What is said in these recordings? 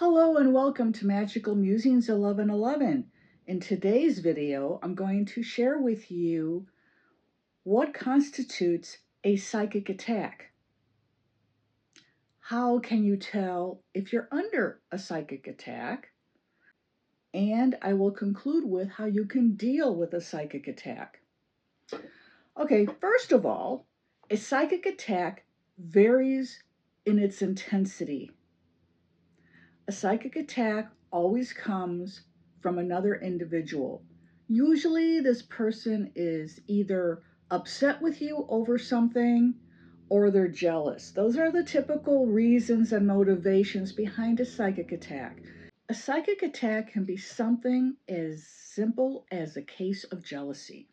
Hello and welcome to Magical Musings 1111. In today's video, I'm going to share with you what constitutes a psychic attack. How can you tell if you're under a psychic attack? And I will conclude with how you can deal with a psychic attack. Okay, first of all, a psychic attack varies in its intensity. A psychic attack always comes from another individual. Usually this person is either upset with you over something or they're jealous. Those are the typical reasons and motivations behind a psychic attack. A psychic attack can be something as simple as a case of jealousy.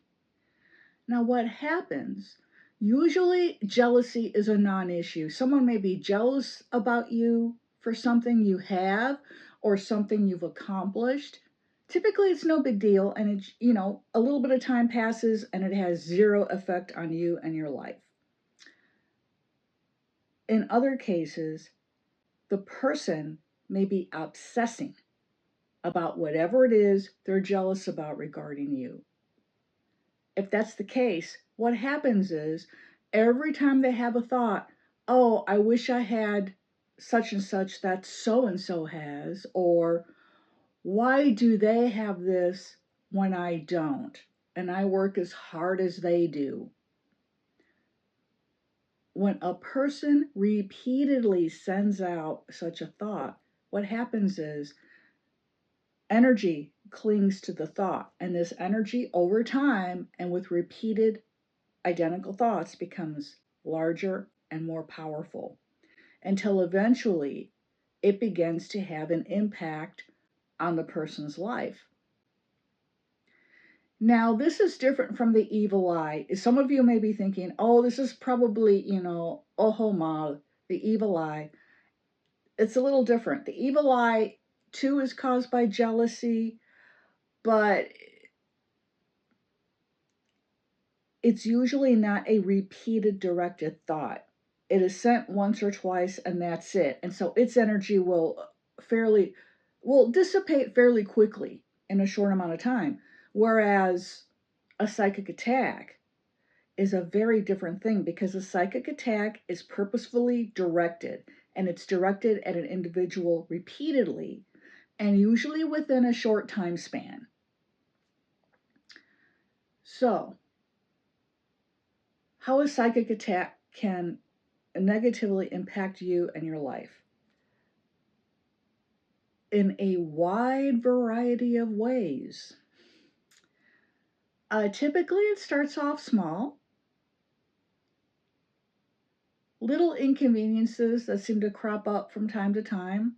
Now what happens? Usually jealousy is a non-issue. Someone may be jealous about you for something you have or something you've accomplished. Typically it's no big deal, and it's, a little bit of time passes and it has zero effect on you and your life. In other cases, the person may be obsessing about whatever it is they're jealous about regarding you. If that's the case, what happens is every time they have a thought, oh, I wish I had such and such that so-and-so has, or why do they have this when I don't? And I work as hard as they do. When a person repeatedly sends out such a thought, what happens is energy clings to the thought, and this energy over time and with repeated identical thoughts becomes larger and more powerful until eventually it begins to have an impact on the person's life. Now, this is different from the evil eye. Some of you may be thinking, oh, this is probably, ojo mal, the evil eye. It's a little different. The evil eye, too, is caused by jealousy, but it's usually not a repeated directed thought. It is sent once or twice and that's it. And so its energy will dissipate fairly quickly in a short amount of time. Whereas a psychic attack is a very different thing, because a psychic attack is purposefully directed, and it's directed at an individual repeatedly and usually within a short time span. So, how a psychic attack can negatively impact you and your life? In a wide variety of ways. Typically, it starts off small. Little inconveniences that seem to crop up from time to time.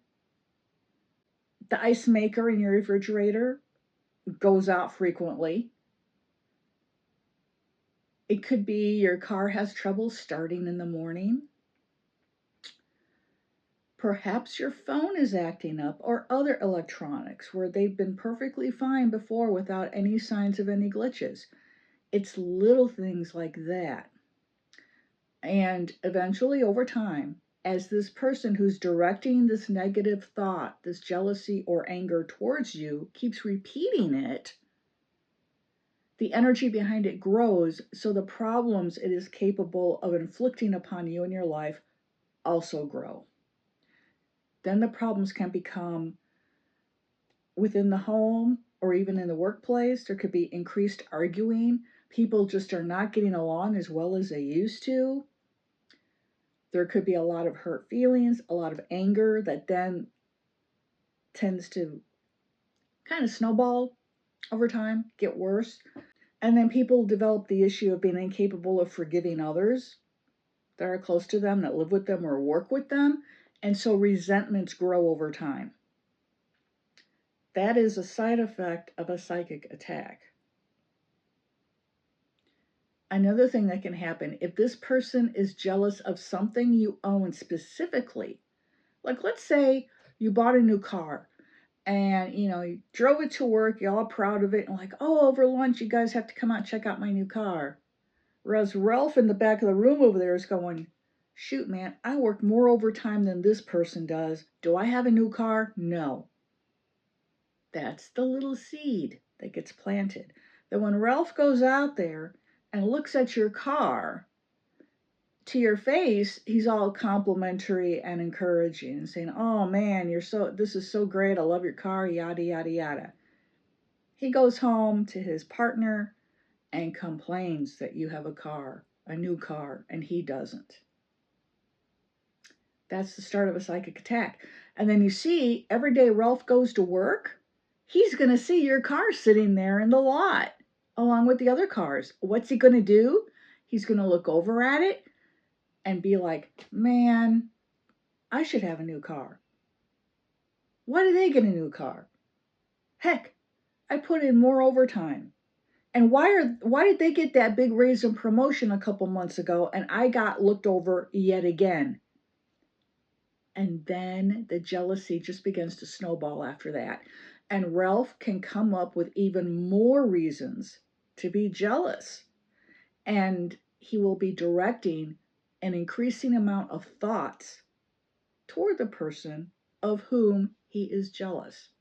The ice maker in your refrigerator goes out frequently. It could be your car has trouble starting in the morning. Perhaps your phone is acting up, or other electronics where they've been perfectly fine before without any signs of any glitches. It's little things like that. And eventually, over time, as this person who's directing this negative thought, this jealousy or anger towards you, keeps repeating it, the energy behind it grows, so the problems it is capable of inflicting upon you in your life also grow. Then the problems can become within the home or even in the workplace. There could be increased arguing. People just are not getting along as well as they used to. There could be a lot of hurt feelings, a lot of anger that then tends to kind of snowball over time, get worse. And then people develop the issue of being incapable of forgiving others that are close to them, that live with them or work with them. And so resentments grow over time. That is a side effect of a psychic attack. Another thing that can happen, if this person is jealous of something you own specifically, like let's say you bought a new car and you drove it to work, you're all proud of it, and like, oh, over lunch you guys have to come out and check out my new car. Whereas Ralph in the back of the room over there is going, Shoot, man, I work more overtime than this person does. Do I have a new car? No. That's the little seed that gets planted. That when Ralph goes out there and looks at your car, to your face, he's all complimentary and encouraging and saying, "Oh man, this is so great. I love your car, yada, yada, yada." He goes home to his partner and complains that you have a new car, and he doesn't. That's the start of a psychic attack. And then you see, every day Ralph goes to work, he's going to see your car sitting there in the lot along with the other cars. What's he going to do? He's going to look over at it and be like, "Man, I should have a new car. Why did they get a new car? Heck, I put in more overtime. And why did they get that big raise and promotion a couple months ago and I got looked over yet again?" And then the jealousy just begins to snowball after that. And Ralph can come up with even more reasons to be jealous. And he will be directing an increasing amount of thoughts toward the person of whom he is jealous.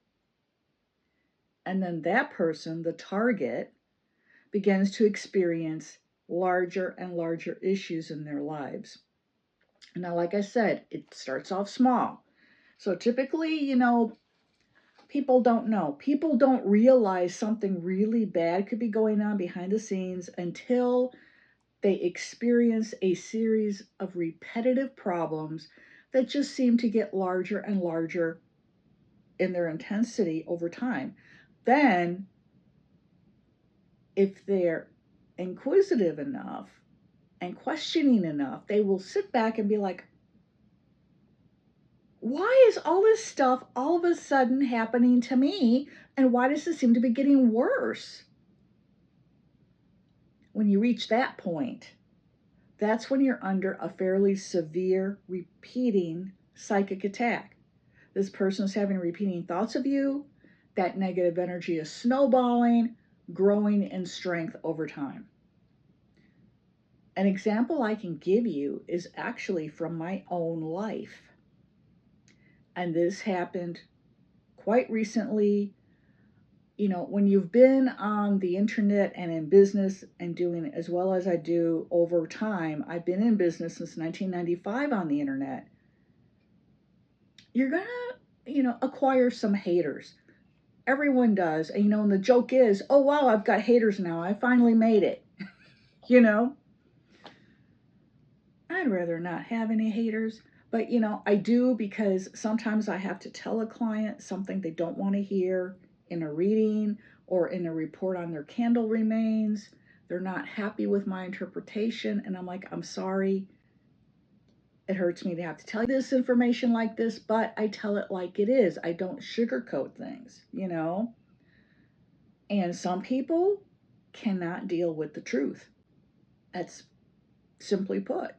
And then that person, the target, begins to experience larger and larger issues in their lives. Now, like I said, it starts off small. So typically, people don't know. People don't realize something really bad could be going on behind the scenes until they experience a series of repetitive problems that just seem to get larger and larger in their intensity over time. Then, if they're inquisitive enough and questioning enough, they will sit back and be like, "Why is all this stuff all of a sudden happening to me? And why does it seem to be getting worse?" When you reach that point, that's when you're under a fairly severe repeating psychic attack. This person is having repeating thoughts of you. That negative energy is snowballing, growing in strength over time. An example I can give you is actually from my own life. And this happened quite recently. When you've been on the internet and in business and doing as well as I do over time, I've been in business since 1995 on the internet. You're going to, acquire some haters. Everyone does. And the joke is, "Oh, wow, I've got haters now. I finally made it." you know? I'd rather not have any haters, but I do, because sometimes I have to tell a client something they don't want to hear in a reading or in a report on their candle remains. They're not happy with my interpretation, and I'm like, "I'm sorry. It hurts me to have to tell you this information like this, but I tell it like it is. I don't sugarcoat things. And some people cannot deal with the truth. That's simply put.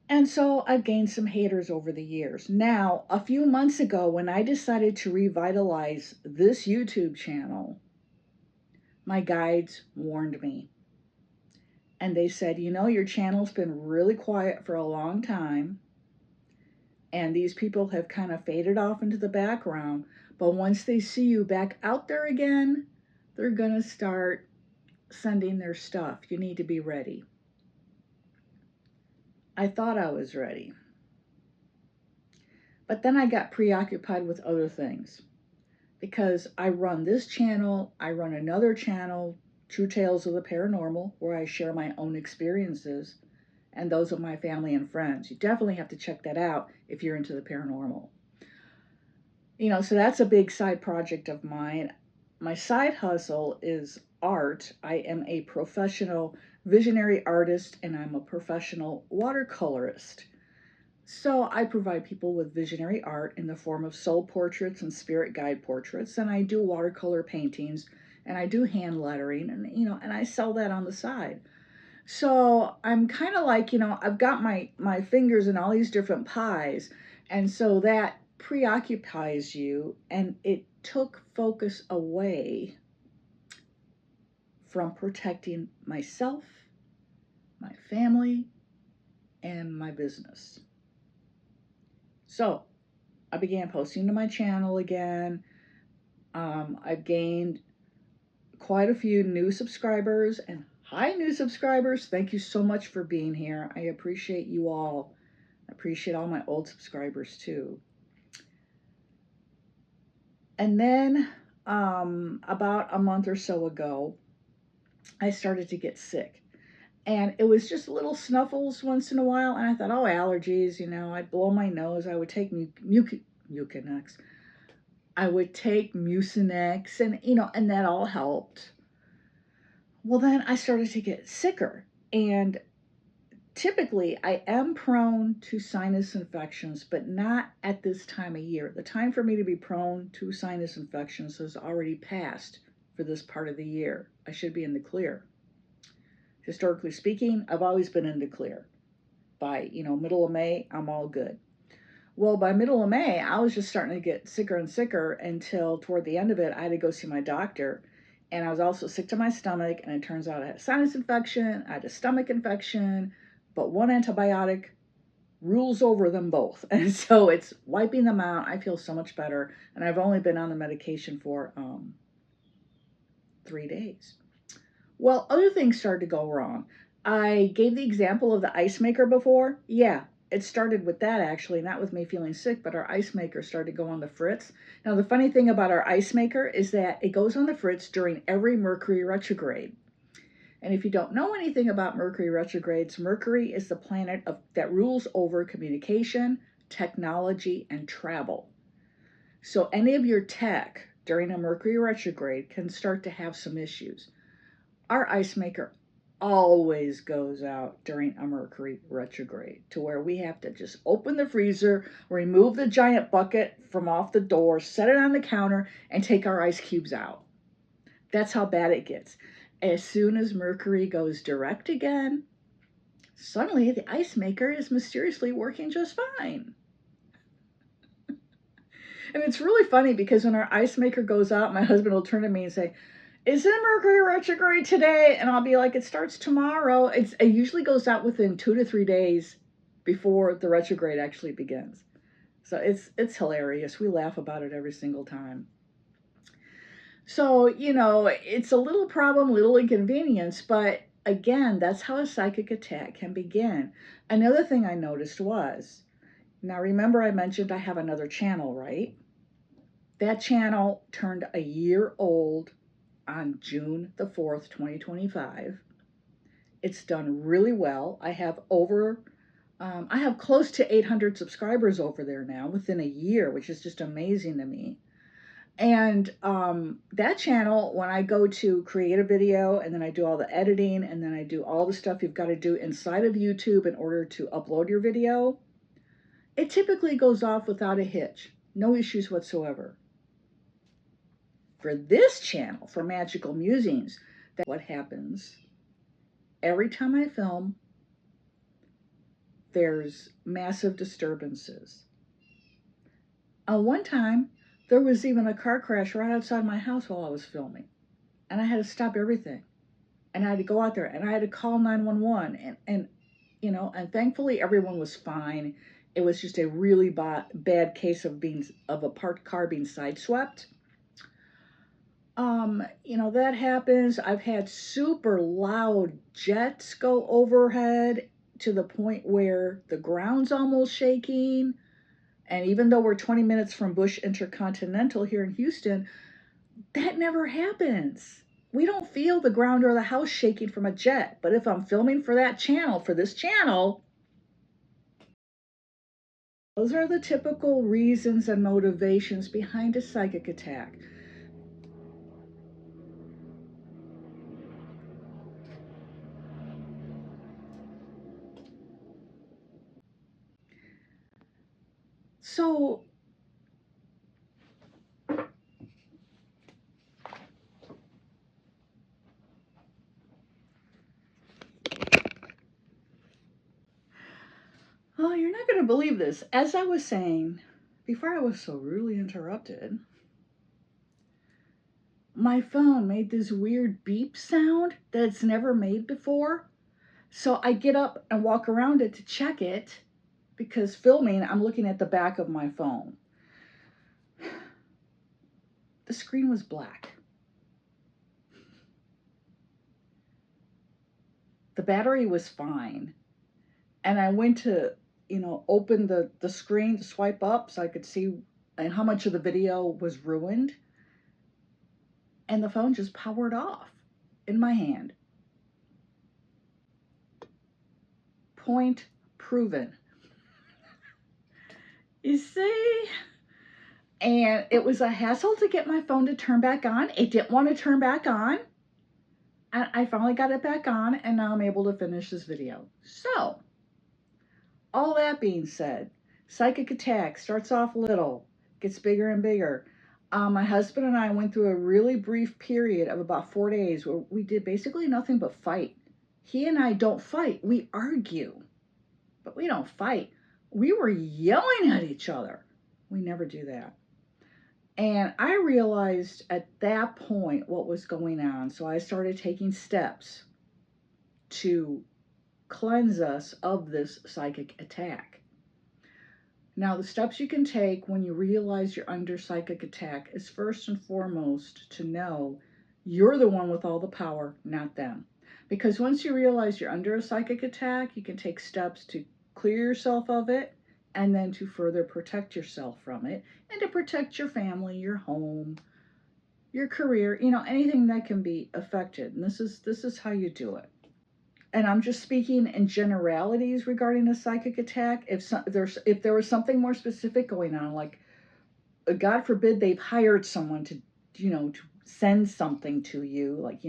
And so I've gained some haters over the years. Now, a few months ago, when I decided to revitalize this YouTube channel, my guides warned me. And they said, "Your channel's been really quiet for a long time. And these people have kind of faded off into the background. But once they see you back out there again, they're going to start sending their stuff. You need to be ready." I thought I was ready. But then I got preoccupied with other things, because I run this channel, I run another channel, True Tales of the Paranormal, where I share my own experiences and those of my family and friends. You definitely have to check that out if you're into the paranormal. So that's a big side project of mine. My side hustle is art. I am a professional visionary artist, and I'm a professional watercolorist. So I provide people with visionary art in the form of soul portraits and spirit guide portraits, and I do watercolor paintings, and I do hand lettering, and I sell that on the side. So I'm kind of like, I've got my fingers in all these different pies, and so that preoccupies you, and it took focus away from protecting myself, my family, and my business. So I began posting to my channel again. I've gained quite a few new subscribers, and hi, new subscribers. Thank you so much for being here. I appreciate you all. I appreciate all my old subscribers too. And then about a month or so ago, I started to get sick. And it was just little snuffles once in a while. And I thought, oh, allergies, you know, I'd blow my nose. I would take Mucinex. I would take Mucinex, and, you know, and that all helped. Well, then I started to get sicker. And typically I am prone to sinus infections, but not at this time of year. The time for me to be prone to sinus infections has already passed for this part of the year. I should be in the clear. Historically speaking, I've always been in the clear. By, you know, middle of May, I'm all good. Well, by middle of May, I was just starting to get sicker and sicker until toward the end of it, I had to go see my doctor. And I was also sick to my stomach, and it turns out I had a sinus infection, I had a stomach infection, but one antibiotic rules over them both. And so it's wiping them out. I feel so much better. And I've only been on the medication for 3 days. Well, other things started to go wrong. I gave the example of the ice maker before. Yeah, it started with that actually, not with me feeling sick, but our ice maker started to go on the fritz. Now, the funny thing about our ice maker is that it goes on the fritz during every Mercury retrograde. And if you don't know anything about Mercury retrogrades, Mercury is the planet that rules over communication, technology, and travel. So any of your tech during a Mercury retrograde can start to have some issues. Our ice maker always goes out during a Mercury retrograde, to where we have to just open the freezer, remove the giant bucket from off the door, set it on the counter, and take our ice cubes out. That's how bad it gets. As soon as Mercury goes direct again, suddenly the ice maker is mysteriously working just fine. And it's really funny because when our ice maker goes out, my husband will turn to me and say, "Is it Mercury retrograde today?" And I'll be like, "It starts tomorrow." It usually goes out within 2 to 3 days before the retrograde actually begins. So it's hilarious. We laugh about it every single time. So, you know, it's a little problem, little inconvenience, but again, that's how a psychic attack can begin. Another thing I noticed was, now remember I mentioned I have another channel, right? That channel turned a year old on June the 4th, 2025. It's done really well. I have close to 800 subscribers over there now within a year, which is just amazing to me. And that channel, when I go to create a video and then I do all the editing and then I do all the stuff you've got to do inside of YouTube in order to upload your video, it typically goes off without a hitch. No issues whatsoever. For this channel, for Magical Musings, that's what happens. Every time I film, there's massive disturbances. One time, there was even a car crash right outside my house while I was filming. And I had to stop everything. And I had to go out there and I had to call 911. And you know, and thankfully everyone was fine. It was just a really bad case of a parked car being sideswept. You know, that happens. I've had super loud jets go overhead to the point where the ground's almost shaking. And even though we're 20 minutes from Bush Intercontinental here in Houston, that never happens. We don't feel the ground or the house shaking from a jet. But if I'm filming for that channel, for this channel, those are the typical reasons and motivations behind a psychic attack. So, oh, you're not going to believe this. As I was saying, before I was so rudely interrupted, my phone made this weird beep sound that it's never made before. So I get up and walk around it to check it, because filming, I'm looking at the back of my phone. The screen was black. The battery was fine. And I went to, open the screen to swipe up so I could see and how much of the video was ruined. And the phone just powered off in my hand. Point proven. You see? And it was a hassle to get my phone to turn back on. It didn't want to turn back on. And I finally got it back on, and now I'm able to finish this video. So, all that being said, psychic attack starts off little, gets bigger and bigger. My husband and I went through a really brief period of about 4 days where we did basically nothing but fight. He and I don't fight, we argue, but we don't fight. We were yelling at each other. We never do that. And I realized at that point what was going on, so I started taking steps to cleanse us of this psychic attack. Now, the steps you can take when you realize you're under psychic attack is first and foremost to know you're the one with all the power, not them. Because once you realize you're under a psychic attack, you can take steps to clear yourself of it, and then to further protect yourself from it, and to protect your family, your home, your career, anything that can be affected. And this is how you do it. And I'm just speaking in generalities regarding a psychic attack. If there was something more specific going on, like God forbid they've hired someone to send something to you, like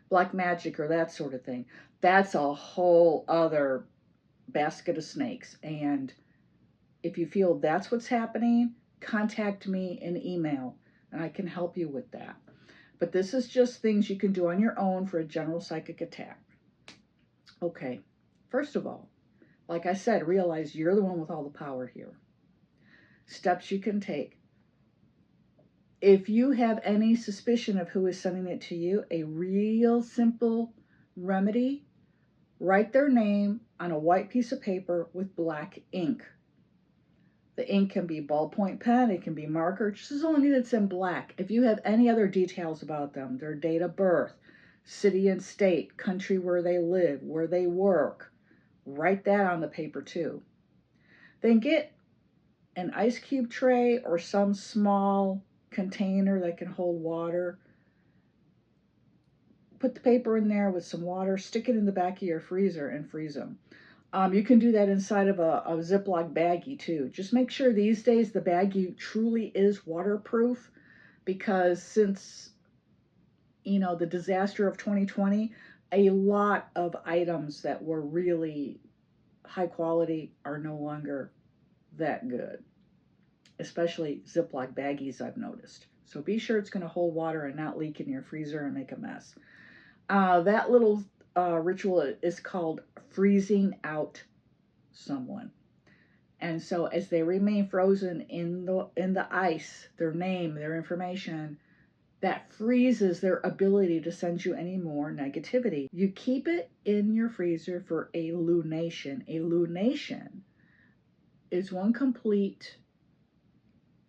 black magic or that sort of thing, that's a whole other basket of snakes. And if you feel that's what's happening, contact me in email and I can help you with that. But this is just things you can do on your own for a general psychic attack. Okay, first of all, like I said, realize you're the one with all the power here. Steps you can take. If you have any suspicion of who is sending it to you, a real simple remedy, write their name on a white piece of paper with black ink. The ink can be ballpoint pen, it can be marker, just as long as it's in black. If you have any other details about them, their date of birth, city and state, country where they live, where they work, write that on the paper too. Then get an ice cube tray or some small container that can hold water. Put the paper in there with some water, stick it in the back of your freezer and freeze them. You can do that inside of a Ziploc baggie too. Just make sure these days the baggie truly is waterproof, because since, the disaster of 2020, a lot of items that were really high quality are no longer that good, especially Ziploc baggies, I've noticed. So be sure it's going to hold water and not leak in your freezer and make a mess. That little ritual is called freezing out someone. And so as they remain frozen in the ice, their name, their information, that freezes their ability to send you any more negativity. You keep it in your freezer for a lunation. A lunation is one complete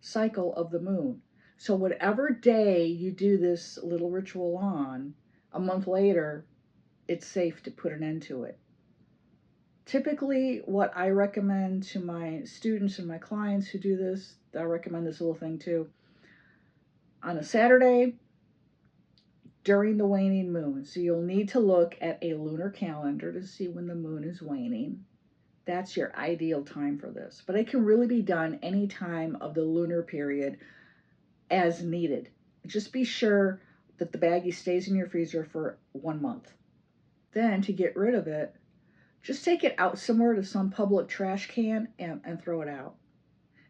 cycle of the moon. So whatever day you do this little ritual on, a month later, it's safe to put an end to it. Typically, what I recommend to my students and my clients who do this, I recommend this little thing too. On a Saturday, during the waning moon, so you'll need to look at a lunar calendar to see when the moon is waning. That's your ideal time for this. But it can really be done any time of the lunar period as needed. Just be sure that the baggie stays in your freezer for 1 month. Then to get rid of it, just take it out somewhere to some public trash can and throw it out.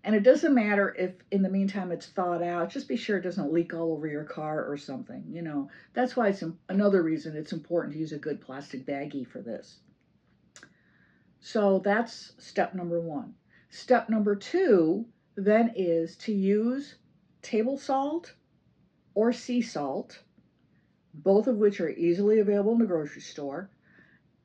And it doesn't matter if in the meantime it's thawed out, just be sure it doesn't leak all over your car or something. That's why it's another reason it's important to use a good plastic baggie for this. So that's step number 1. Step number 2 then is to use table salt or sea salt, both of which are easily available in the grocery store.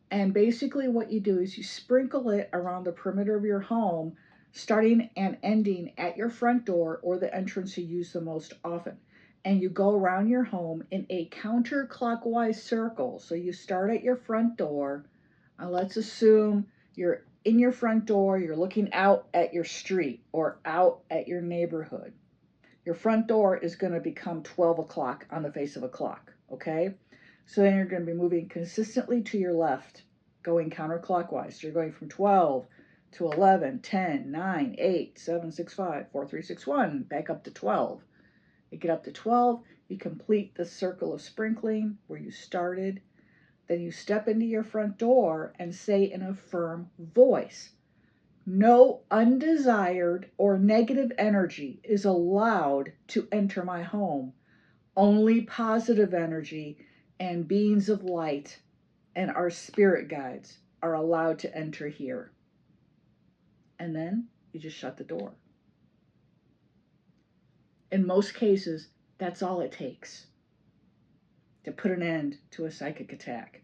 And basically what you do is you sprinkle it around the perimeter of your home, starting and ending at your front door or the entrance you use the most often. And you go around your home in a counterclockwise circle. So you start at your front door, and let's assume you're in your front door, you're looking out at your street or out at your neighborhood. Your front door is going to become 12 o'clock on the face of a clock, okay? So then you're going to be moving consistently to your left, going counterclockwise. So you're going from 12 to 11, 10, 9, 8, 7, 6, 5, 4, 3, 6, 1, back up to 12. You get up to 12, you complete the circle of sprinkling where you started. Then you step into your front door and say in a firm voice, "No undesired or negative energy is allowed to enter my home. Only positive energy and beings of light and our spirit guides are allowed to enter here." And then you just shut the door. In most cases, that's all it takes to put an end to a psychic attack.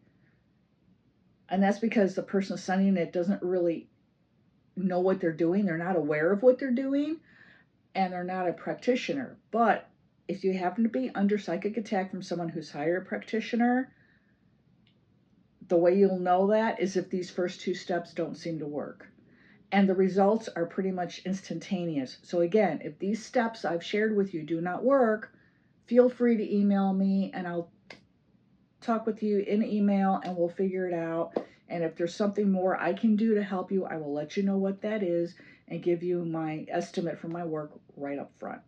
And that's because the person sending it doesn't really know what they're doing. They're not aware of what they're doing, and they're not a practitioner. But if you happen to be under psychic attack from someone who's hired a practitioner, the way you'll know that is if these first two steps don't seem to work. And the results are pretty much instantaneous. So again, if these steps I've shared with you do not work, feel free to email me and I'll talk with you in email and we'll figure it out. And if there's something more I can do to help you, I will let you know what that is and give you my estimate for my work right up front.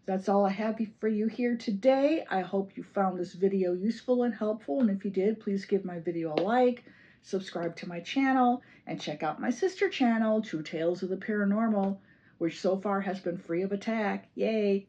That's all I have for you here today. I hope you found this video useful and helpful. And if you did, please give my video a like, subscribe to my channel, and check out my sister channel, True Tales of the Paranormal, which so far has been free of attack. Yay!